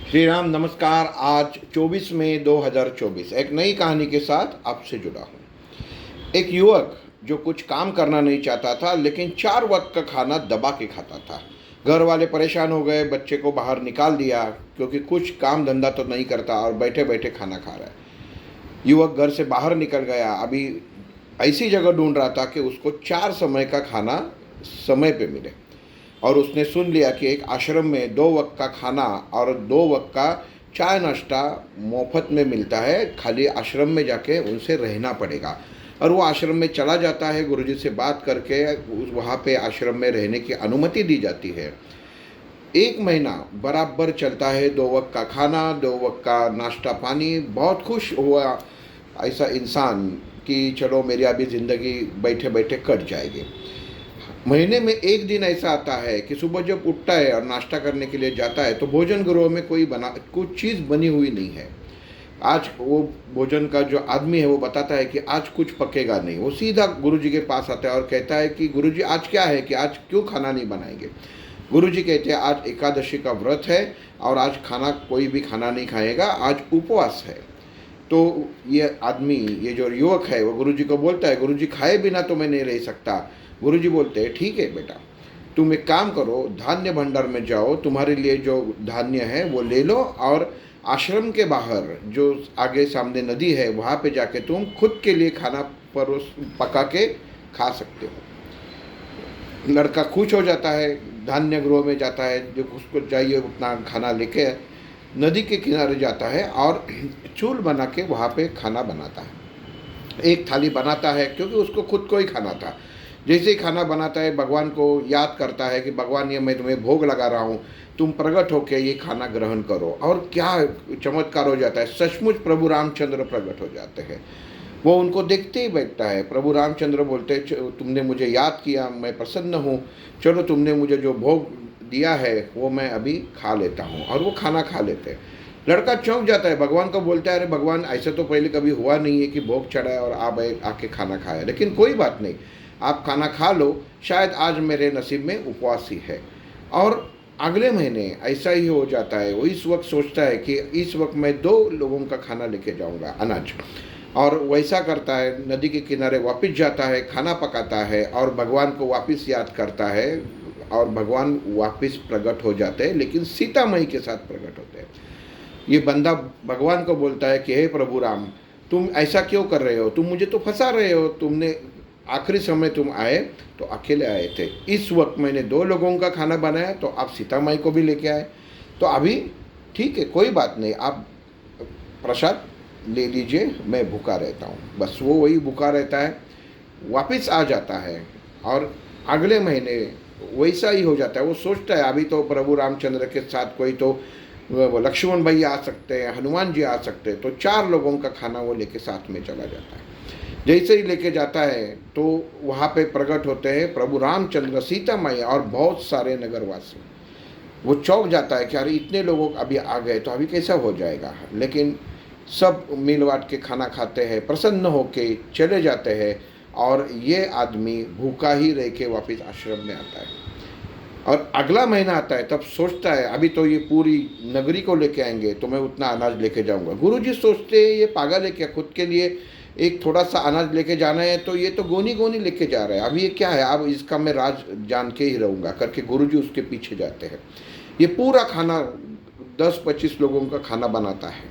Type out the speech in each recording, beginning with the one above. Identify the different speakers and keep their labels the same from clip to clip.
Speaker 1: श्री राम नमस्कार। आज 24 मई 2024 एक नई कहानी के साथ आपसे जुड़ा हूँ। एक युवक जो कुछ काम करना नहीं चाहता था लेकिन 4 वक्त का खाना दबा के खाता था। घर वाले परेशान हो गए, बच्चे को बाहर निकाल दिया क्योंकि कुछ काम धंधा तो नहीं करता और बैठे बैठे खाना खा रहा है। युवक घर से बाहर निकल गया। अभी ऐसी जगह ढूंढ रहा था कि उसको 4 समय का खाना समय पे मिले और उसने सुन लिया कि एक आश्रम में 2 वक्त का खाना और 2 वक्त का चाय नाश्ता मुफ्त में मिलता है। खाली आश्रम में जाके उनसे रहना पड़ेगा और वो आश्रम में चला जाता है। गुरुजी से बात करके वहाँ पे आश्रम में रहने की अनुमति दी जाती है। 1 महीना बराबर चलता है। 2 वक्त का खाना, 2 वक्त का नाश्ता पानी। बहुत खुश हुआ ऐसा इंसान कि चलो मेरी अभी ज़िंदगी बैठे बैठे कट जाएगी। महीने में एक दिन ऐसा आता है कि सुबह जब उठता है और नाश्ता करने के लिए जाता है तो भोजन गृह में कुछ चीज़ बनी हुई नहीं है। आज वो भोजन का जो आदमी है वो बताता है कि आज कुछ पकेगा नहीं। वो सीधा गुरुजी के पास आता है और कहता है कि गुरुजी आज क्या है, कि आज क्यों खाना नहीं बनाएंगे। गुरुजी कहते हैं आज एकादशी का व्रत है और आज खाना कोई भी खाना नहीं खाएगा, आज उपवास है। तो ये आदमी, ये जो युवक है वो गुरुजी को बोलता है गुरुजी खाए बिना तो मैं नहीं रह सकता। गुरुजी बोलते हैं ठीक है बेटा, तुम एक काम करो, धान्य भंडार में जाओ, तुम्हारे लिए जो धान्य है वो ले लो और आश्रम के बाहर जो आगे सामने नदी है वहाँ पे जाके तुम खुद के लिए खाना पका के खा सकते हो। लड़का खुश हो जाता है, धान्य गृह में जाता है, जो उसको चाहिए उतना खाना लेके नदी के किनारे जाता है और चूल बना के वहाँ पे खाना बनाता है। एक थाली बनाता है क्योंकि उसको खुद को ही खाना था। जैसे ही खाना बनाता है भगवान को याद करता है कि भगवान ये मैं तुम्हें भोग लगा रहा हूँ, तुम प्रकट होकर ये खाना ग्रहण करो। और क्या चमत्कार हो जाता है, सचमुच प्रभु रामचंद्र प्रकट हो जाते हैं। वो उनको देखते ही बैठता है। प्रभु रामचंद्र बोलते हैं तुमने मुझे याद किया, मैं प्रसन्न हूँ, चलो तुमने मुझे जो भोग दिया है वो मैं अभी खा लेता हूँ। और वो खाना खा लेते हैं। लड़का चौंक जाता है, भगवान को बोलता है अरे भगवान ऐसा तो पहले कभी हुआ नहीं है कि भोग चढ़ाए और आप आके खाना खाया, लेकिन कोई बात नहीं, आप खाना खा लो, शायद आज मेरे नसीब में उपवास ही है। और अगले महीने ऐसा ही हो जाता है। वो इस वक्त सोचता है कि इस वक्त मैं 2 लोगों का खाना लेके जाऊंगा, अनाज। और वैसा करता है, नदी के किनारे वापस जाता है, खाना पकाता है और भगवान को वापस याद करता है और भगवान वापस प्रकट हो जाते हैं, लेकिन सीता माई के साथ प्रकट होते हैं। ये बंदा भगवान को बोलता है कि हे प्रभु राम, तुम ऐसा क्यों कर रहे हो, तुम मुझे तो फंसा रहे हो। तुमने आखिरी समय तुम आए तो अकेले आए थे, इस वक्त मैंने 2 लोगों का खाना बनाया तो आप सीता माई को भी लेके आए, तो अभी ठीक है, कोई बात नहीं, आप प्रसाद ले लीजिए, मैं भूखा रहता हूँ। बस वो वही भूखा रहता है, वापस आ जाता है। और अगले महीने वैसा ही हो जाता है। वो सोचता है अभी तो प्रभु रामचंद्र के साथ कोई तो वो लक्ष्मण भैया आ सकते हैं, हनुमान जी आ सकते हैं, तो 4 लोगों का खाना वो लेके साथ में चला जाता है। जैसे ही लेके जाता है तो वहाँ पे प्रकट होते हैं प्रभु रामचंद्र, सीता माई और बहुत सारे नगरवासी। वो चौंक जाता है कि अरे इतने लोग अभी आ गए तो अभी कैसा हो जाएगा, लेकिन सब मिल बांट के खाना खाते हैं, प्रसन्न होके चले जाते हैं। और ये आदमी भूखा ही रह के वापस आश्रम में आता है। और अगला महीना आता है, तब सोचता है अभी तो ये पूरी नगरी को लेके आएंगे तो मैं उतना अनाज लेके जाऊंगा। गुरुजी सोचते हैं ये पागल है क्या, खुद के लिए एक थोड़ा सा अनाज लेके जाना है तो ये तो गोनी गोनी लेके जा रहा है, अब ये क्या है, अब इसका मैं राज जान के ही रहूँगा करके गुरुजी उसके पीछे जाते हैं। ये पूरा खाना 10-25 लोगों का खाना बनाता है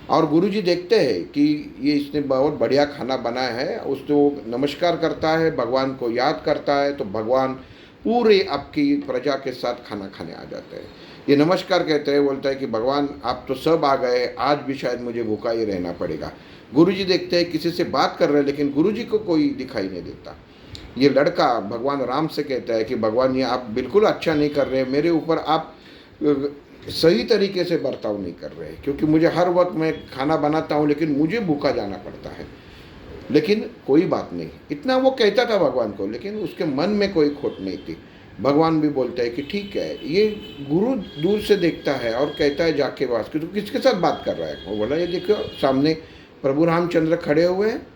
Speaker 1: और गुरुजी देखते हैं कि ये इसने बहुत बढ़िया खाना बनाया है। उसको नमस्कार करता है, भगवान को याद करता है, तो भगवान पूरे आपकी प्रजा के साथ खाना खाने आ जाते हैं। ये नमस्कार कहते हैं, बोलता है कि भगवान आप तो सब आ गए, आज भी शायद मुझे भूखा ही रहना पड़ेगा। गुरुजी देखते हैं किसी से बात कर रहे हैं लेकिन गुरुजी को कोई दिखाई नहीं देता। ये लड़का भगवान राम से कहता है कि भगवान ये आप बिल्कुल अच्छा नहीं कर रहे, मेरे ऊपर आप सही तरीके से बर्ताव नहीं कर रहे, क्योंकि मुझे हर वक्त मैं खाना बनाता हूँ लेकिन मुझे भूखा जाना पड़ता है। लेकिन कोई बात नहीं, इतना वो कहता था भगवान को, लेकिन उसके मन में कोई खोट नहीं थी। भगवान भी बोलते हैं कि ठीक है। ये गुरु दूर से देखता है और कहता है जाके वास कि तू किसके साथ बात कर रहा है। वो बोला ये देखो सामने प्रभु रामचंद्र खड़े हुए हैं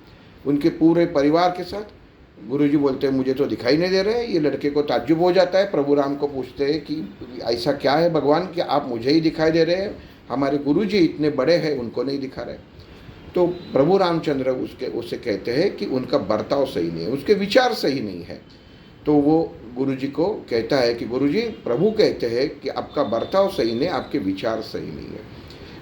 Speaker 1: उनके पूरे परिवार के साथ। गुरुजी बोलते हैं मुझे तो दिखाई नहीं दे रहे। ये लड़के को ताज्जुब हो जाता है। प्रभु राम को पूछते हैं कि ऐसा क्या है भगवान कि आप मुझे ही दिखाई दे रहे हैं, हमारे गुरुजी इतने बड़े हैं उनको नहीं दिखा रहे। तो प्रभु रामचंद्र उसे कहते हैं कि उनका बर्ताव सही नहीं है, उसके विचार सही नहीं है। तो वो गुरुजी को कहता है कि गुरुजी, प्रभु कहते हैं कि आपका बर्ताव सही नहीं, आपके विचार सही नहीं है।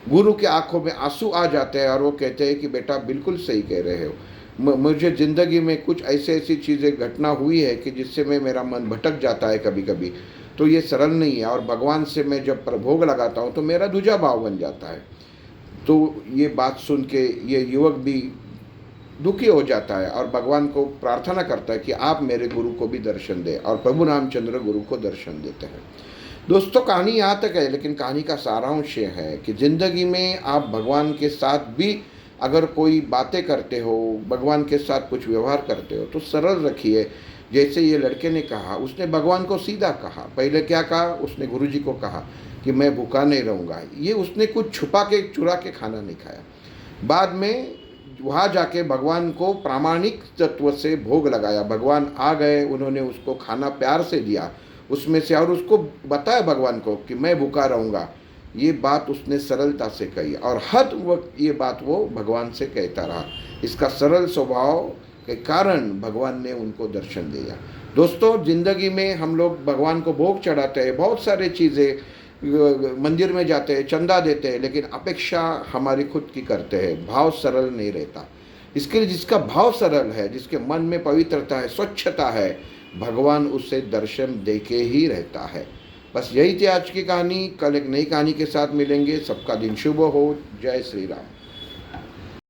Speaker 1: गुरु के आंखों में आंसू आ जाते हैं और वो कहते हैं कि बेटा बिल्कुल सही कह रहे हो। मुझे ज़िंदगी में कुछ ऐसी चीज़ें घटना हुई है कि जिससे मेरा मन भटक जाता है कभी कभी, तो ये सरल नहीं है। और भगवान से मैं जब प्रभोग लगाता हूँ तो मेरा दूजा भाव बन जाता है। तो ये बात सुन के ये युवक भी दुखी हो जाता है और भगवान को प्रार्थना करता है कि आप मेरे गुरु को भी दर्शन दें। और प्रभु रामचंद्र गुरु को दर्शन देते हैं। दोस्तों, कहानी यहाँ तक है, लेकिन कहानी का सारांश ये है कि ज़िंदगी में आप भगवान के साथ भी अगर कोई बातें करते हो, भगवान के साथ कुछ व्यवहार करते हो, तो सरल रखिए। जैसे ये लड़के ने कहा, उसने भगवान को सीधा कहा। पहले क्या कहा, उसने गुरुजी को कहा कि मैं भूखा नहीं रहूँगा। ये उसने कुछ छुपा के चुरा के खाना नहीं खाया। बाद में वहाँ जाके भगवान को प्रामाणिक तत्व से भोग लगाया। भगवान आ गए, उन्होंने उसको खाना प्यार से दिया उसमें से, और उसको बताया भगवान को कि मैं भूखा रहूँगा। ये बात उसने सरलता से कही और हर वक्त ये बात वो भगवान से कहता रहा। इसका सरल स्वभाव के कारण भगवान ने उनको दर्शन दिया। दोस्तों, ज़िंदगी में हम लोग भगवान को भोग चढ़ाते हैं, बहुत सारे चीज़ें, मंदिर में जाते हैं, चंदा देते हैं, लेकिन अपेक्षा हमारी खुद की करते हैं, भाव सरल नहीं रहता। इसके लिए जिसका भाव सरल है, जिसके मन में पवित्रता है, स्वच्छता है, भगवान उससे दर्शन दे के ही रहता है। बस यही थी आज की कहानी। कल एक नई कहानी के साथ मिलेंगे। सबका दिन शुभ हो। जय श्री राम।